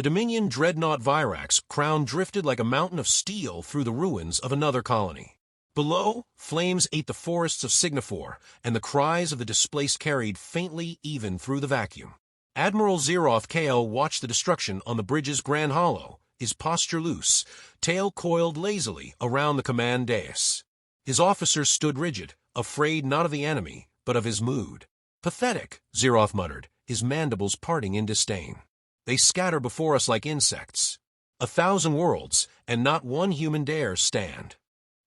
The Dominion dreadnought Virax crown drifted like a mountain of steel through the ruins of another colony. Below, flames ate the forests of Signifor, and the cries of the displaced carried faintly even through the vacuum. Admiral Zeroth Kale watched the destruction on the bridge's grand hollow, his posture loose, tail coiled lazily around the command dais. His officers stood rigid, afraid not of the enemy, but of his mood. "Pathetic," Zeroth muttered, his mandibles parting in disdain. "They scatter before us like insects. 1,000 worlds, and not one human dares stand."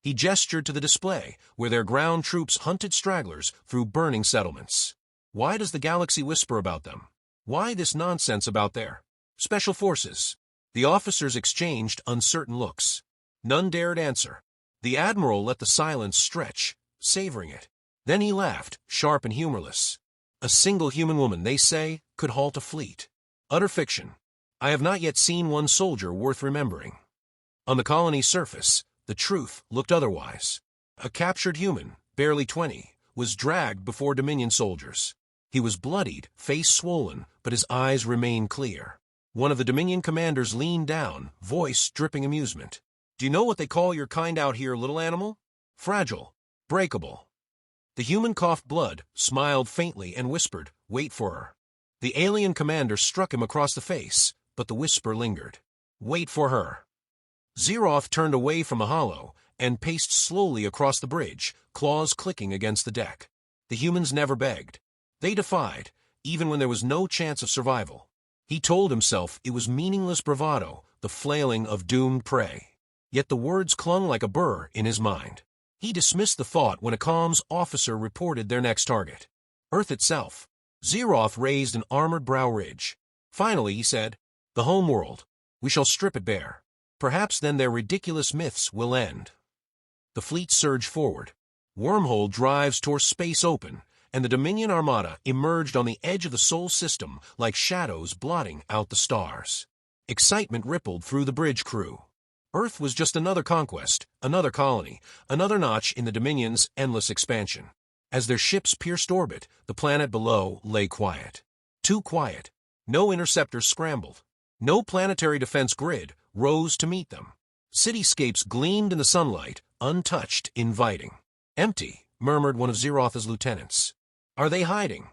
He gestured to the display, where their ground troops hunted stragglers through burning settlements. "Why does the galaxy whisper about them? Why this nonsense about their special forces?" The officers exchanged uncertain looks. None dared answer. The Admiral let the silence stretch, savoring it. Then he laughed, sharp and humorless. "A single human woman, they say, could halt a fleet. Utter fiction. I have not yet seen one soldier worth remembering." On the colony's surface, the truth looked otherwise. A captured human, barely 20, was dragged before Dominion soldiers. He was bloodied, face swollen, but his eyes remained clear. One of the Dominion commanders leaned down, voice dripping amusement. "Do you know what they call your kind out here, little animal? Fragile. Breakable." The human coughed blood, smiled faintly, and whispered, "Wait for her." The alien commander struck him across the face, but the whisper lingered. "Wait for her." Zeroth turned away from the hollow and paced slowly across the bridge, claws clicking against the deck. The humans never begged. They defied, even when there was no chance of survival. He told himself it was meaningless bravado, the flailing of doomed prey. Yet the words clung like a burr in his mind. He dismissed the thought when a comms officer reported their next target. Earth itself. Zeroth raised an armored brow ridge. Finally, he said, "The home world. We shall strip it bare. Perhaps then their ridiculous myths will end." The fleet surged forward. Wormhole drives tore space open, and the Dominion armada emerged on the edge of the Sol system like shadows blotting out the stars. Excitement rippled through the bridge crew. Earth was just another conquest, another colony, another notch in the Dominion's endless expansion. As their ships pierced orbit, the planet below lay quiet. Too quiet. No interceptors scrambled. No planetary defense grid rose to meet them. Cityscapes gleamed in the sunlight, untouched, inviting. "Empty," murmured one of Zeroth's lieutenants. "Are they hiding?"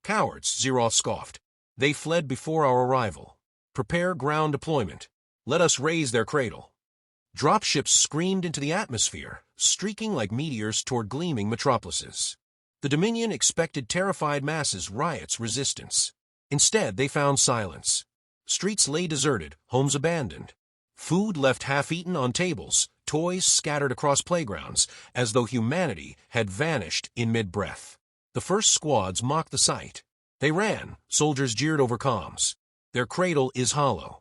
"Cowards," Zeroth scoffed. "They fled before our arrival. Prepare ground deployment. Let us raise their cradle." Dropships screamed into the atmosphere, streaking like meteors toward gleaming metropolises. The Dominion expected terrified masses, riots, resistance. Instead, they found silence. Streets lay deserted, homes abandoned. Food left half-eaten on tables, toys scattered across playgrounds, as though humanity had vanished in mid-breath. The first squads mocked the sight. They ran, soldiers jeered over comms. "Their cradle is hollow."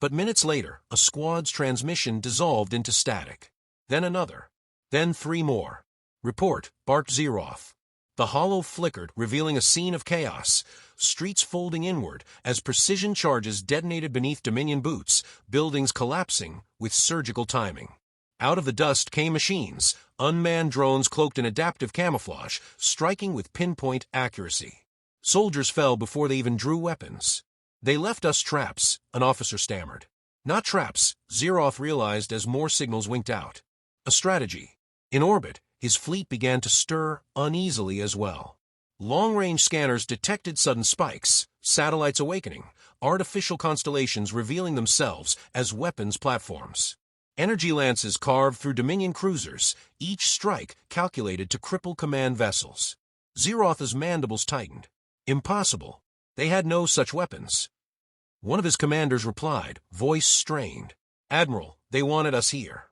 But minutes later, a squad's transmission dissolved into static. Then another. Then 3 more. "Report," barked Zeroth. The hollow flickered, revealing a scene of chaos, streets folding inward as precision charges detonated beneath Dominion boots, buildings collapsing with surgical timing. Out of the dust came machines, unmanned drones cloaked in adaptive camouflage, striking with pinpoint accuracy. Soldiers fell before they even drew weapons. "They left us traps," an officer stammered. "Not traps," Zeroth realized as more signals winked out. A strategy. In orbit, his fleet began to stir uneasily as well. Long-range scanners detected sudden spikes, satellites awakening, artificial constellations revealing themselves as weapons platforms. Energy lances carved through Dominion cruisers, each strike calculated to cripple command vessels. Zeroth's mandibles tightened. Impossible. They had no such weapons. One of his commanders replied, voice strained. "Admiral, they wanted us here."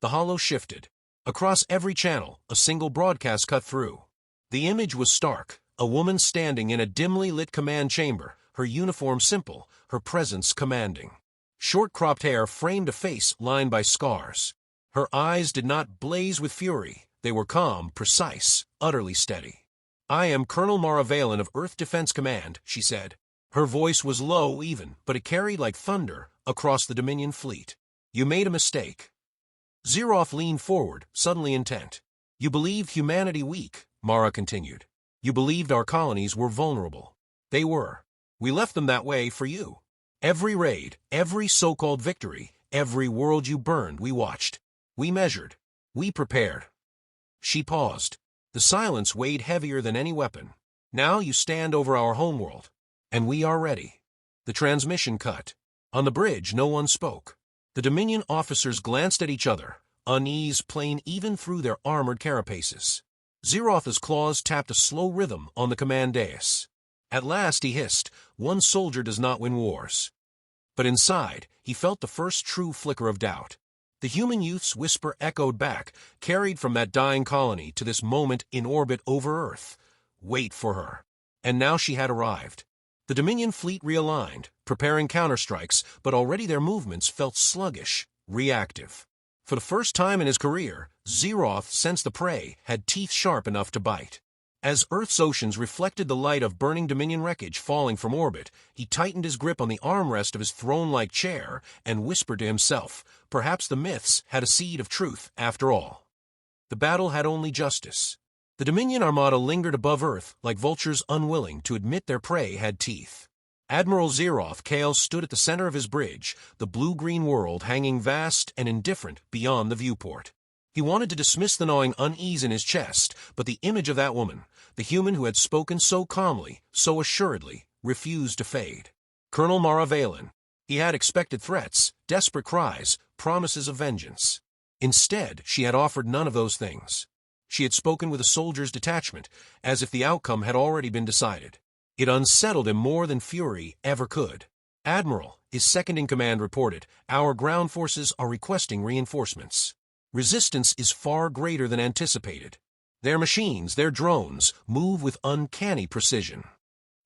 The hollow shifted. Across every channel, a single broadcast cut through. The image was stark, a woman standing in a dimly lit command chamber, her uniform simple, her presence commanding. Short-cropped hair framed a face lined by scars. Her eyes did not blaze with fury. They were calm, precise, utterly steady. "I am Colonel Mara Valen of Earth Defense Command," she said. Her voice was low even, but it carried like thunder across the Dominion fleet. "You made a mistake." Zeroth leaned forward, suddenly intent. "You believed humanity weak," Mara continued. "You believed our colonies were vulnerable. They were. We left them that way for you. Every raid, every so-called victory, every world you burned, we watched. We measured. We prepared. She paused. The silence weighed heavier than any weapon. Now you stand over our homeworld. And we are ready. The transmission cut. On the bridge, no one spoke. The Dominion officers glanced at each other, unease plain even through their armored carapaces. Zeroth's claws tapped a slow rhythm on the command dais. At last he hissed, "One soldier does not win wars." But inside, he felt the first true flicker of doubt. The human youth's whisper echoed back, carried from that dying colony to this moment in orbit over Earth. Wait for her. And now she had arrived. The Dominion fleet realigned, preparing counterstrikes, but already their movements felt sluggish, reactive. For the first time in his career, Zeroth sensed the prey had teeth sharp enough to bite. As Earth's oceans reflected the light of burning Dominion wreckage falling from orbit, he tightened his grip on the armrest of his throne-like chair and whispered to himself, perhaps the myths had a seed of truth after all. The battle had only justice. The Dominion armada lingered above Earth like vultures unwilling to admit their prey had teeth. Admiral Zeroth Kale stood at the center of his bridge, the blue-green world hanging vast and indifferent beyond the viewport. He wanted to dismiss the gnawing unease in his chest, but the image of that woman, the human who had spoken so calmly, so assuredly, refused to fade. Colonel Mara Valen. He had expected threats, desperate cries, promises of vengeance. Instead, she had offered none of those things. She had spoken with a soldier's detachment, as if the outcome had already been decided. It unsettled him more than fury ever could. "Admiral," his second-in-command reported, "our ground forces are requesting reinforcements. Resistance is far greater than anticipated. Their machines, their drones, move with uncanny precision."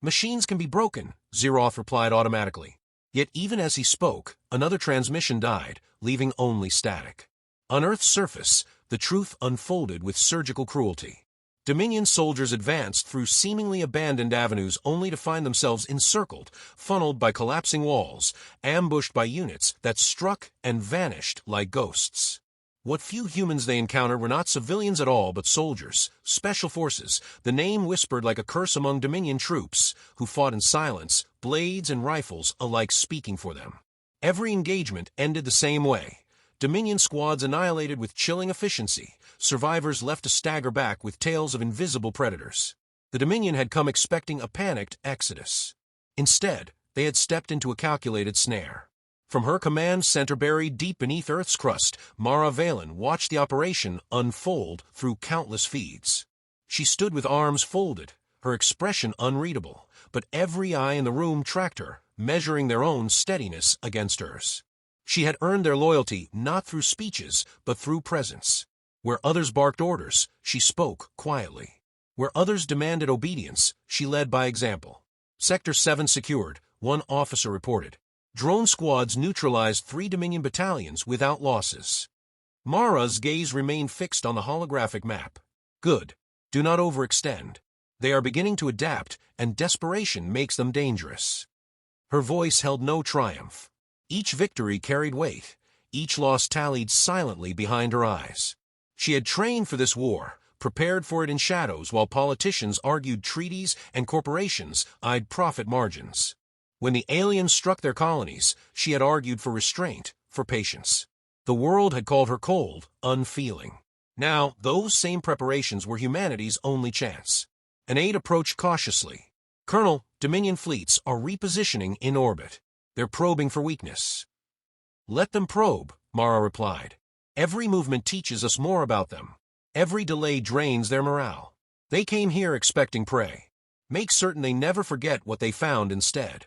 "Machines can be broken," Zeroth replied automatically. Yet even as he spoke, another transmission died, leaving only static. On Earth's surface, the truth unfolded with surgical cruelty. Dominion soldiers advanced through seemingly abandoned avenues only to find themselves encircled, funneled by collapsing walls, ambushed by units that struck and vanished like ghosts. What few humans they encountered were not civilians at all but soldiers, special forces, the name whispered like a curse among Dominion troops, who fought in silence, blades and rifles alike speaking for them. Every engagement ended the same way. Dominion squads annihilated with chilling efficiency, survivors left to stagger back with tales of invisible predators. The Dominion had come expecting a panicked exodus. Instead, they had stepped into a calculated snare. From her command center buried deep beneath Earth's crust, Mara Valen watched the operation unfold through countless feeds. She stood with arms folded, her expression unreadable, but every eye in the room tracked her, measuring their own steadiness against hers. She had earned their loyalty not through speeches, but through presence. Where others barked orders, she spoke quietly. Where others demanded obedience, she led by example. Sector 7 secured, one officer reported. Drone squads neutralized 3 Dominion battalions without losses. Mara's gaze remained fixed on the holographic map. Good. Do not overextend. They are beginning to adapt, and desperation makes them dangerous. Her voice held no triumph. Each victory carried weight. Each loss tallied silently behind her eyes. She had trained for this war, prepared for it in shadows while politicians argued treaties and corporations eyed profit margins. When the aliens struck their colonies, she had argued for restraint, for patience. The world had called her cold, unfeeling. Now, those same preparations were humanity's only chance. An aide approached cautiously. "Colonel, Dominion fleets are repositioning in orbit. They're probing for weakness." "Let them probe," Mara replied. "Every movement teaches us more about them. Every delay drains their morale. They came here expecting prey. Make certain they never forget what they found instead."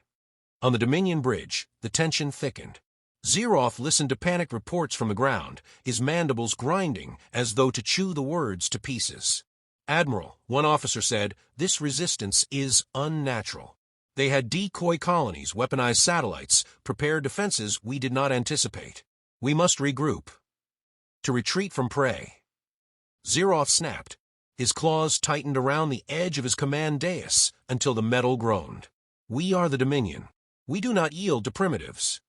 On the Dominion bridge, the tension thickened. Zeroth listened to panicked reports from the ground, his mandibles grinding as though to chew the words to pieces. "Admiral," one officer said, "this resistance is unnatural. They had decoy colonies, weaponized satellites, prepared defenses we did not anticipate. We must regroup. To retreat from prey." Zeroth snapped. His claws tightened around the edge of his command dais until the metal groaned. "We are the Dominion. We do not yield to primitives."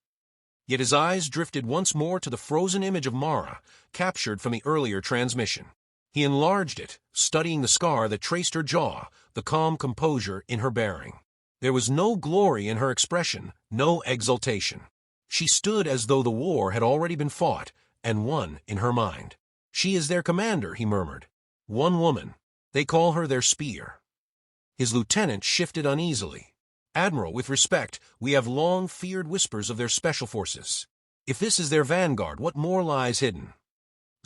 Yet his eyes drifted once more to the frozen image of Mara, captured from the earlier transmission. He enlarged it, studying the scar that traced her jaw, the calm composure in her bearing. There was no glory in her expression, no exultation. She stood as though the war had already been fought, and won in her mind. "She is their commander," he murmured. "One woman. They call her their spear." His lieutenant shifted uneasily. "Admiral, with respect, we have long feared whispers of their special forces. If this is their vanguard, what more lies hidden?"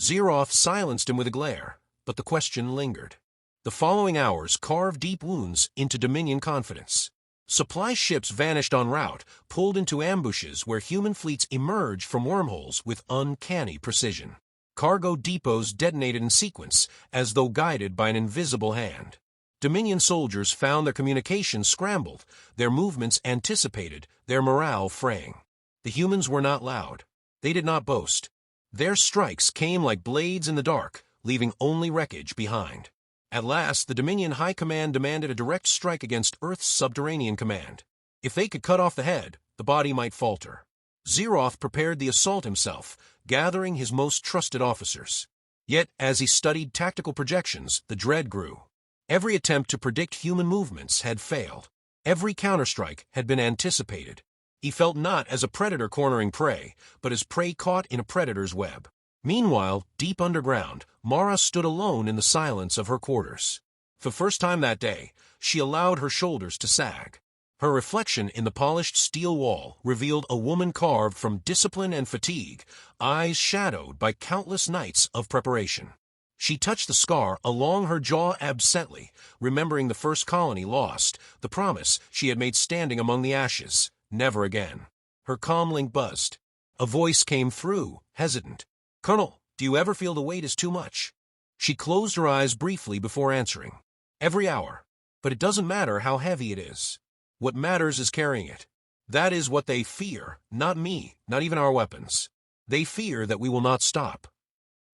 Zeroth silenced him with a glare, but the question lingered. The following hours carved deep wounds into Dominion confidence. Supply ships vanished en route, pulled into ambushes where human fleets emerged from wormholes with uncanny precision. Cargo depots detonated in sequence, as though guided by an invisible hand. Dominion soldiers found their communications scrambled, their movements anticipated, their morale fraying. The humans were not loud. They did not boast. Their strikes came like blades in the dark, leaving only wreckage behind. At last, the Dominion High Command demanded a direct strike against Earth's subterranean command. If they could cut off the head, the body might falter. Zeroth prepared the assault himself, gathering his most trusted officers. Yet, as he studied tactical projections, the dread grew. Every attempt to predict human movements had failed. Every counterstrike had been anticipated. He felt not as a predator cornering prey, but as prey caught in a predator's web. Meanwhile, deep underground, Mara stood alone in the silence of her quarters. For the first time that day, she allowed her shoulders to sag. Her reflection in the polished steel wall revealed a woman carved from discipline and fatigue, eyes shadowed by countless nights of preparation. She touched the scar along her jaw absently, remembering the first colony lost, the promise she had made standing among the ashes, never again. Her comm link buzzed. A voice came through, hesitant. "Colonel, do you ever feel the weight is too much?" She closed her eyes briefly before answering. "Every hour. But it doesn't matter how heavy it is. What matters is carrying it. That is what they fear, not me, not even our weapons. They fear that we will not stop."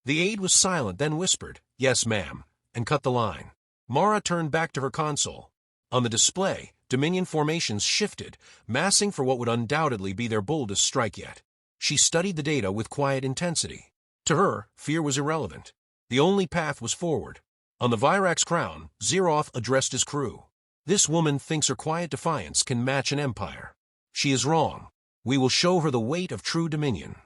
The aide was silent, then whispered, "Yes, ma'am," and cut the line. Mara turned back to her console. On the display, Dominion formations shifted, massing for what would undoubtedly be their boldest strike yet. She studied the data with quiet intensity. To her, fear was irrelevant. The only path was forward. On the Virax Crown, Zeroth addressed his crew. "This woman thinks her quiet defiance can match an empire. She is wrong. We will show her the weight of true dominion."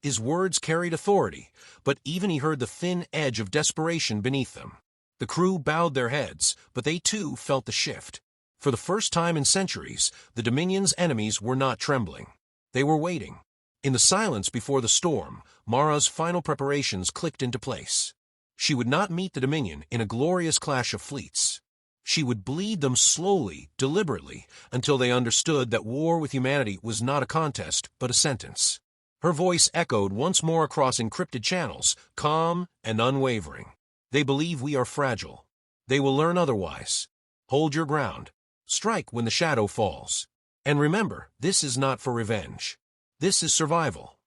His words carried authority, but even he heard the thin edge of desperation beneath them. The crew bowed their heads, but they too felt the shift. For the first time in centuries, the Dominion's enemies were not trembling. They were waiting. In the silence before the storm, Mara's final preparations clicked into place. She would not meet the Dominion in a glorious clash of fleets. She would bleed them slowly, deliberately, until they understood that war with humanity was not a contest, but a sentence. Her voice echoed once more across encrypted channels, calm and unwavering. "They believe we are fragile. They will learn otherwise. Hold your ground. Strike when the shadow falls. And remember, this is not for revenge. This is survival."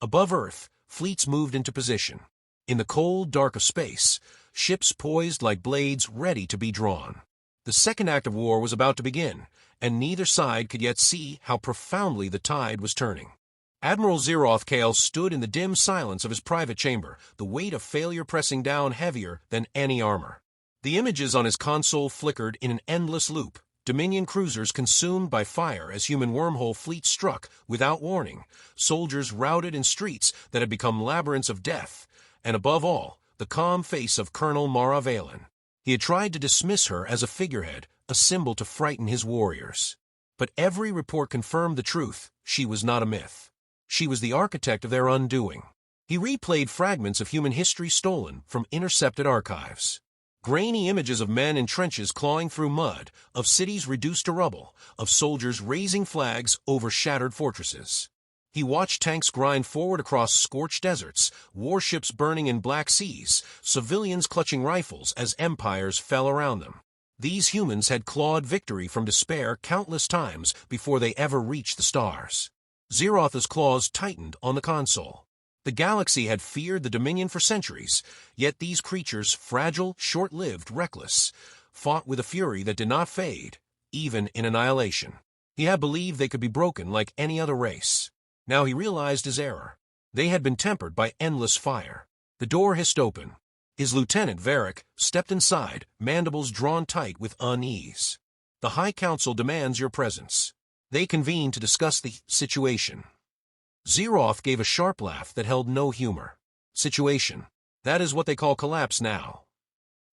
Above Earth, fleets moved into position. In the cold dark of space, ships poised like blades ready to be drawn. The second act of war was about to begin, and neither side could yet see how profoundly the tide was turning. Admiral Zeroth Kale stood in the dim silence of his private chamber, the weight of failure pressing down heavier than any armor. The images on his console flickered in an endless loop. Dominion cruisers consumed by fire as human wormhole fleets struck without warning, soldiers routed in streets that had become labyrinths of death, and above all, the calm face of Colonel Mara Valen. He had tried to dismiss her as a figurehead, a symbol to frighten his warriors. But every report confirmed the truth. She was not a myth. She was the architect of their undoing. He replayed fragments of human history stolen from intercepted archives. Grainy images of men in trenches clawing through mud, of cities reduced to rubble, of soldiers raising flags over shattered fortresses. He watched tanks grind forward across scorched deserts, warships burning in black seas, civilians clutching rifles as empires fell around them. These humans had clawed victory from despair countless times before they ever reached the stars. Zeroth's claws tightened on the console. The galaxy had feared the Dominion for centuries, yet these creatures, fragile, short-lived, reckless, fought with a fury that did not fade, even in annihilation. He had believed they could be broken like any other race. Now he realized his error. They had been tempered by endless fire. The door hissed open. His lieutenant, Varric, stepped inside, mandibles drawn tight with unease. The High Council demands your presence. They convene to discuss the situation. Zeroth gave a sharp laugh that held no humor. Situation. That is what they call collapse now.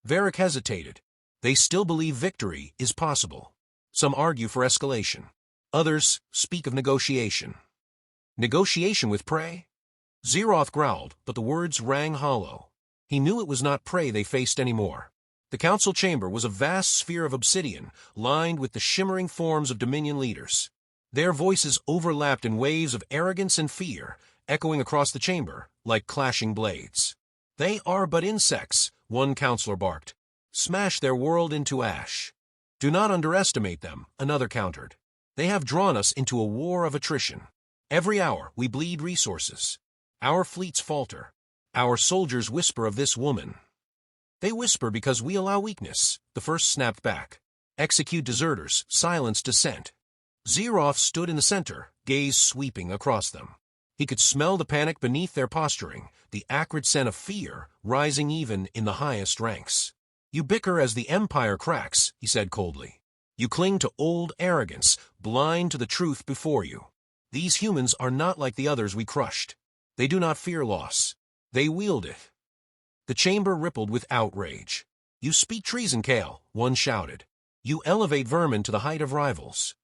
Varric hesitated. They still believe victory is possible. Some argue for escalation. Others speak of negotiation. Negotiation with prey? Zeroth growled, but the words rang hollow. He knew it was not prey they faced anymore. The council chamber was a vast sphere of obsidian, lined with the shimmering forms of Dominion leaders. Their voices overlapped in waves of arrogance and fear, echoing across the chamber like clashing blades. They are but insects, one counselor barked. Smash their world into ash. Do not underestimate them, another countered. They have drawn us into a war of attrition. Every hour we bleed resources. Our fleets falter. Our soldiers whisper of this woman. They whisper because we allow weakness, the first snapped back. Execute deserters, silence dissent. Zeroth stood in the center, gaze sweeping across them. He could smell the panic beneath their posturing, the acrid scent of fear rising even in the highest ranks. You bicker as the empire cracks, he said coldly. You cling to old arrogance, blind to the truth before you. These humans are not like the others we crushed. They do not fear loss. They wield it. The chamber rippled with outrage. You speak treason, Kale, one shouted. You elevate vermin to the height of rivals.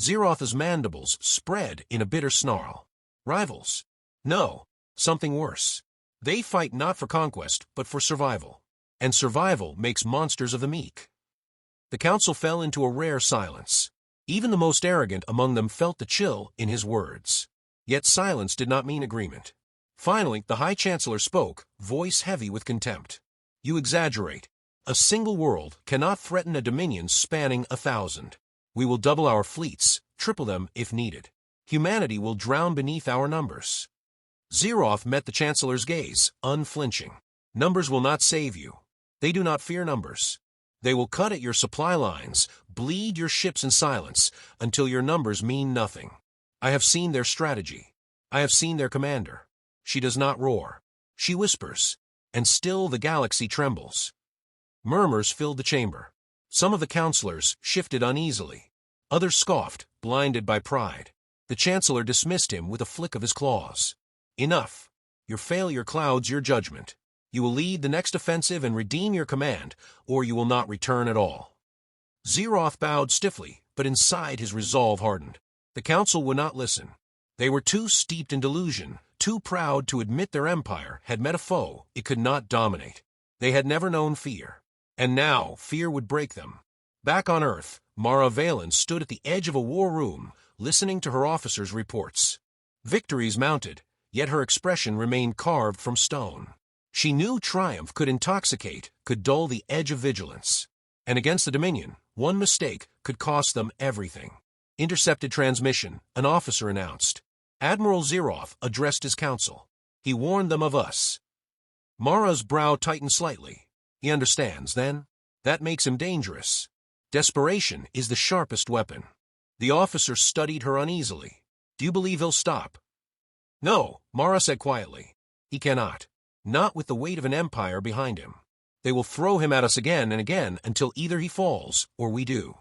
Zeroth's mandibles spread in a bitter snarl. Rivals? No, something worse. They fight not for conquest, but for survival. And survival makes monsters of the meek. The council fell into a rare silence. Even the most arrogant among them felt the chill in his words. Yet silence did not mean agreement. Finally, the High Chancellor spoke, voice heavy with contempt. You exaggerate. A single world cannot threaten a dominion spanning 1,000. We will double our fleets, triple them if needed. Humanity will drown beneath our numbers. Zeroth met the Chancellor's gaze, unflinching. Numbers will not save you. They do not fear numbers. They will cut at your supply lines, bleed your ships in silence, until your numbers mean nothing. I have seen their strategy. I have seen their commander. She does not roar. She whispers, and still the galaxy trembles. Murmurs filled the chamber. Some of the counselors shifted uneasily. Others scoffed, blinded by pride. The Chancellor dismissed him with a flick of his claws. Enough. Your failure clouds your judgment. You will lead the next offensive and redeem your command, or you will not return at all. Zeroth bowed stiffly, but inside his resolve hardened. The council would not listen. They were too steeped in delusion, too proud to admit their empire had met a foe it could not dominate. They had never known fear. And now fear would break them. Back on Earth, Mara Valen stood at the edge of a war room, listening to her officers' reports. Victories mounted, yet her expression remained carved from stone. She knew triumph could intoxicate, could dull the edge of vigilance. And against the Dominion, one mistake could cost them everything. Intercepted transmission, an officer announced. Admiral Zeroth addressed his council. He warned them of us. Mara's brow tightened slightly. He understands, then? That makes him dangerous. Desperation is the sharpest weapon. The officer studied her uneasily. Do you believe he'll stop? No, Mara said quietly. He cannot. Not with the weight of an empire behind him. They will throw him at us again and again until either he falls or we do.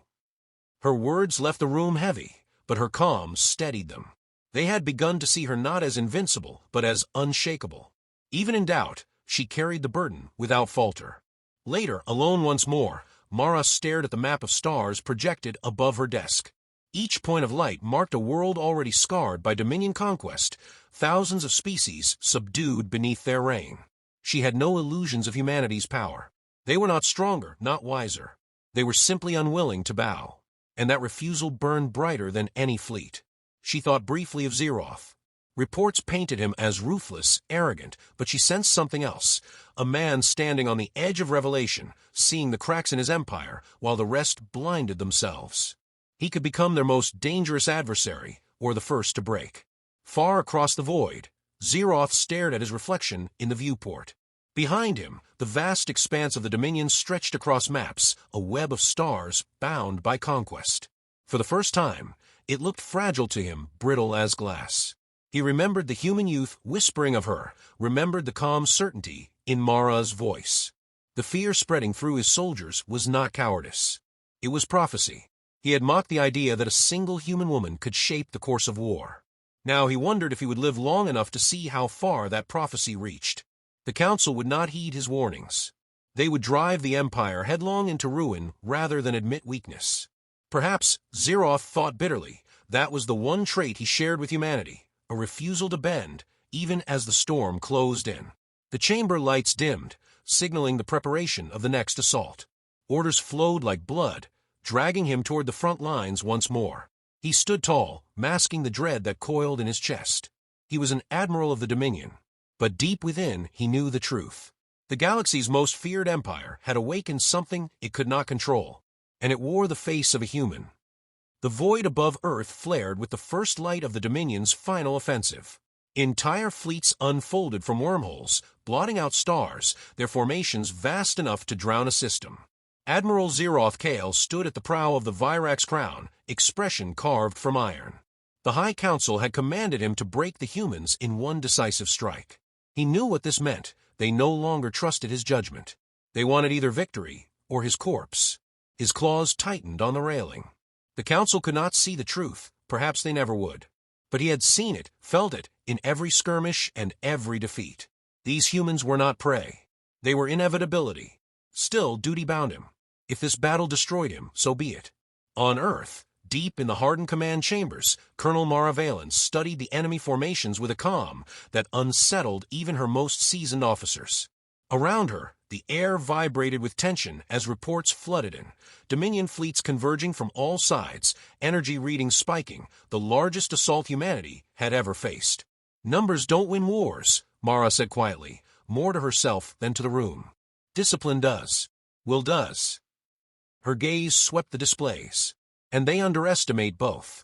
Her words left the room heavy, but her calm steadied them. They had begun to see her not as invincible, but as unshakable. Even in doubt, she carried the burden without falter. Later, alone once more, Mara stared at the map of stars projected above her desk. Each point of light marked a world already scarred by Dominion conquest, thousands of species subdued beneath their reign. She had no illusions of humanity's power. They were not stronger, not wiser. They were simply unwilling to bow. And that refusal burned brighter than any fleet. She thought briefly of Zeroth. Reports painted him as ruthless, arrogant, but she sensed something else. A man standing on the edge of revelation, seeing the cracks in his empire, while the rest blinded themselves. He could become their most dangerous adversary, or the first to break. Far across the void, Zeroth stared at his reflection in the viewport. Behind him, the vast expanse of the Dominion stretched across maps, a web of stars bound by conquest. For the first time, it looked fragile to him, brittle as glass. He remembered the human youth whispering of her, remembered the calm certainty in Mara's voice. The fear spreading through his soldiers was not cowardice. It was prophecy. He had mocked the idea that a single human woman could shape the course of war. Now he wondered if he would live long enough to see how far that prophecy reached. The Council would not heed his warnings. They would drive the Empire headlong into ruin rather than admit weakness. Perhaps, Zeroth thought bitterly, that was the one trait he shared with humanity, a refusal to bend, even as the storm closed in. The chamber lights dimmed, signaling the preparation of the next assault. Orders flowed like blood, dragging him toward the front lines once more. He stood tall, masking the dread that coiled in his chest. He was an admiral of the Dominion, but deep within he knew the truth. The galaxy's most feared empire had awakened something it could not control, and it wore the face of a human. The void above Earth flared with the first light of the Dominion's final offensive. Entire fleets unfolded from wormholes, blotting out stars, their formations vast enough to drown a system. Admiral Zeroth Kale stood at the prow of the Virax Crown, expression carved from iron. The High Council had commanded him to break the humans in one decisive strike. He knew what this meant. They no longer trusted his judgment. They wanted either victory or his corpse. His claws tightened on the railing. The Council could not see the truth. Perhaps they never would. But he had seen it, felt it, in every skirmish and every defeat. These humans were not prey. They were inevitability. Still, duty bound him. If this battle destroyed him, so be it. On Earth, deep in the hardened command chambers, Colonel Mara Valen studied the enemy formations with a calm that unsettled even her most seasoned officers. Around her, the air vibrated with tension as reports flooded in. Dominion fleets converging from all sides, energy readings spiking, the largest assault humanity had ever faced. Numbers don't win wars, Mara said quietly, more to herself than to the room. Discipline does. Will does. Her gaze swept the displays, and they underestimate both.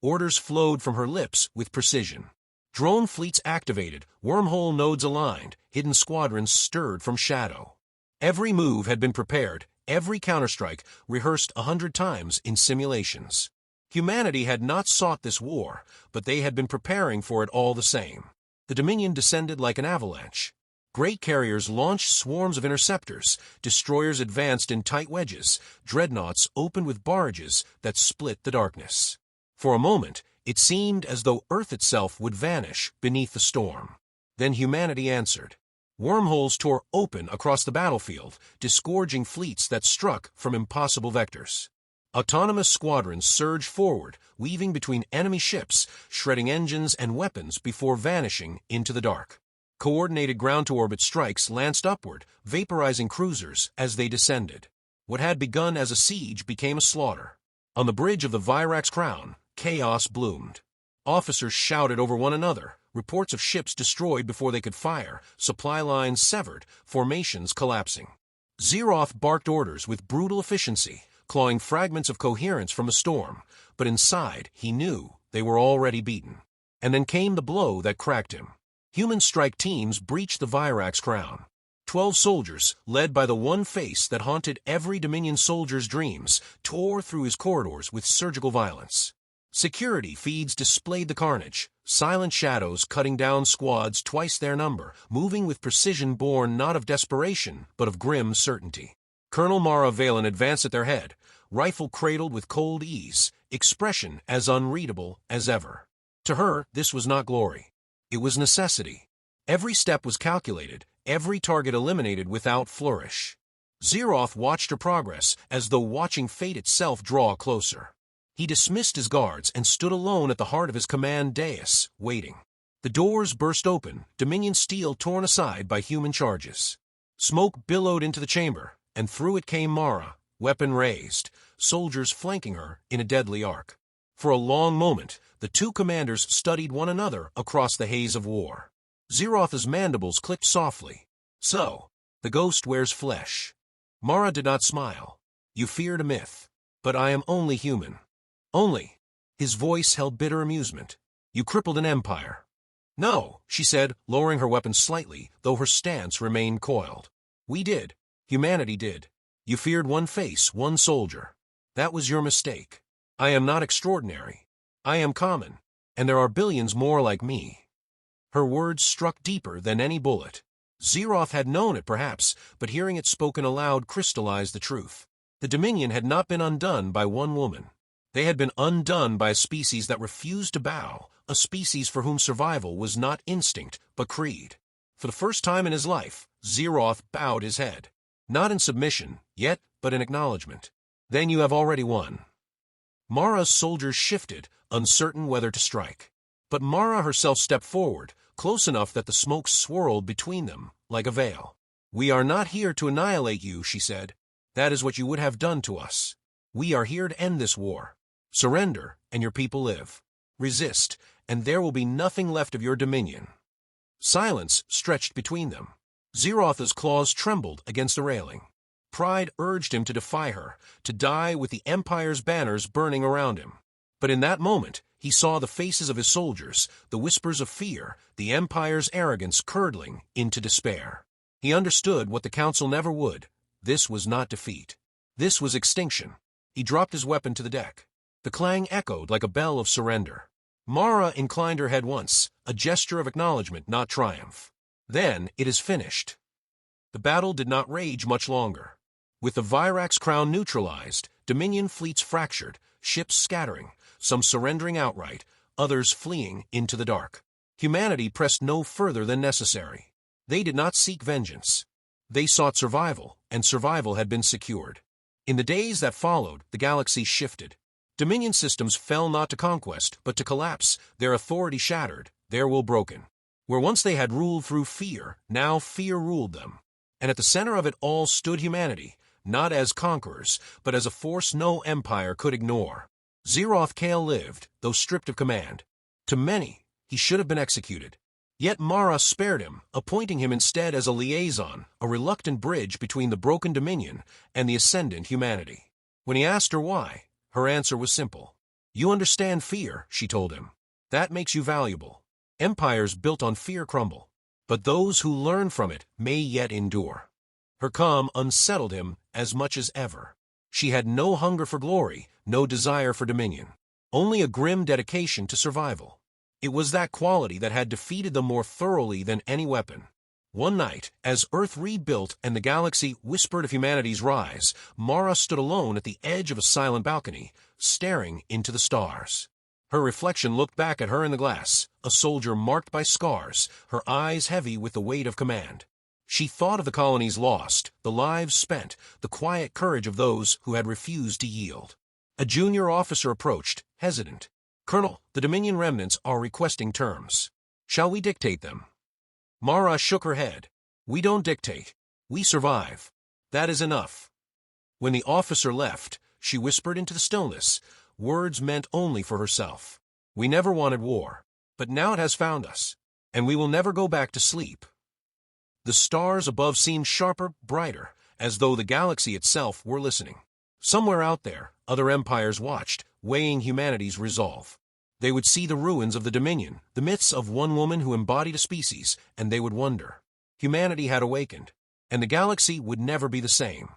Orders flowed from her lips with precision. Drone fleets activated, wormhole nodes aligned, hidden squadrons stirred from shadow. Every move had been prepared, every counterstrike rehearsed 100 times in simulations. Humanity had not sought this war, but they had been preparing for it all the same. The Dominion descended like an avalanche. Great carriers launched swarms of interceptors, destroyers advanced in tight wedges, dreadnoughts opened with barrages that split the darkness. For a moment, it seemed as though Earth itself would vanish beneath the storm. Then humanity answered. Wormholes tore open across the battlefield, disgorging fleets that struck from impossible vectors. Autonomous squadrons surged forward, weaving between enemy ships, shredding engines and weapons before vanishing into the dark. Coordinated ground-to-orbit strikes lanced upward, vaporizing cruisers as they descended. What had begun as a siege became a slaughter. On the bridge of the Virax Crown, chaos bloomed. Officers shouted over one another, reports of ships destroyed before they could fire, supply lines severed, formations collapsing. Zeroth barked orders with brutal efficiency, clawing fragments of coherence from the storm, but inside he knew they were already beaten. And then came the blow that cracked him. Human strike teams breached the Virax Crown. 12 soldiers, led by the one face that haunted every Dominion soldier's dreams, tore through his corridors with surgical violence. Security feeds displayed the carnage, silent shadows cutting down squads twice their number, moving with precision born not of desperation, but of grim certainty. Colonel Mara Valen advanced at their head, rifle cradled with cold ease, expression as unreadable as ever. To her, this was not glory. It was necessity. Every step was calculated, every target eliminated without flourish. Zeroth watched her progress as though watching fate itself draw closer. He dismissed his guards and stood alone at the heart of his command dais, waiting. The doors burst open, Dominion steel torn aside by human charges. Smoke billowed into the chamber, and through it came Mara, weapon raised, soldiers flanking her in a deadly arc. For a long moment, the two commanders studied one another across the haze of war. Zeroth's mandibles clicked softly. So, the ghost wears flesh. Mara did not smile. You feared a myth, but I am only human. Only. His voice held bitter amusement. You crippled an empire. No, she said, lowering her weapon slightly, though her stance remained coiled. We did. Humanity did. You feared one face, one soldier. That was your mistake. I am not extraordinary. I am common, and there are billions more like me. Her words struck deeper than any bullet. Zeroth had known it perhaps, but hearing it spoken aloud crystallized the truth. The Dominion had not been undone by one woman. They had been undone by a species that refused to bow, a species for whom survival was not instinct, but creed. For the first time in his life, Zeroth bowed his head. Not in submission, yet, but in acknowledgement. Then you have already won. Mara's soldiers shifted, uncertain whether to strike. But Mara herself stepped forward, close enough that the smoke swirled between them, like a veil. "We are not here to annihilate you," she said. "That is what you would have done to us. We are here to end this war. Surrender, and your people live. Resist, and there will be nothing left of your dominion." Silence stretched between them. Zeroth's claws trembled against the railing. Pride urged him to defy her, to die with the Empire's banners burning around him. But in that moment, he saw the faces of his soldiers, the whispers of fear, the Empire's arrogance curdling into despair. He understood what the Council never would. This was not defeat. This was extinction. He dropped his weapon to the deck. The clang echoed like a bell of surrender. Mara inclined her head once, a gesture of acknowledgement, not triumph. "Then it is finished." The battle did not rage much longer. With the Virax crown neutralized, Dominion fleets fractured, ships scattering, some surrendering outright, others fleeing into the dark. Humanity pressed no further than necessary. They did not seek vengeance. They sought survival, and survival had been secured. In the days that followed, the galaxy shifted. Dominion systems fell not to conquest, but to collapse, their authority shattered, their will broken. Where once they had ruled through fear, now fear ruled them. And at the center of it all stood humanity, not as conquerors, but as a force no empire could ignore. Zeroth Kale lived, though stripped of command. To many, he should have been executed. Yet Mara spared him, appointing him instead as a liaison, a reluctant bridge between the broken Dominion and the ascendant humanity. When he asked her why, her answer was simple. "You understand fear," she told him. "That makes you valuable. Empires built on fear crumble, but those who learn from it may yet endure." Her calm unsettled him as much as ever. She had no hunger for glory, no desire for dominion, only a grim dedication to survival. It was that quality that had defeated them more thoroughly than any weapon. One night, as Earth rebuilt and the galaxy whispered of humanity's rise, Mara stood alone at the edge of a silent balcony, staring into the stars. Her reflection looked back at her in the glass, a soldier marked by scars, her eyes heavy with the weight of command. She thought of the colonies lost, the lives spent, the quiet courage of those who had refused to yield. A junior officer approached, hesitant. "Colonel, the Dominion remnants are requesting terms. Shall we dictate them?" Mara shook her head. "We don't dictate. We survive. That is enough." When the officer left, she whispered into the stillness, words meant only for herself. "We never wanted war, but now it has found us, and we will never go back to sleep." The stars above seemed sharper, brighter, as though the galaxy itself were listening. Somewhere out there, other empires watched, weighing humanity's resolve. They would see the ruins of the Dominion, the myths of one woman who embodied a species, and they would wonder. Humanity had awakened, and the galaxy would never be the same.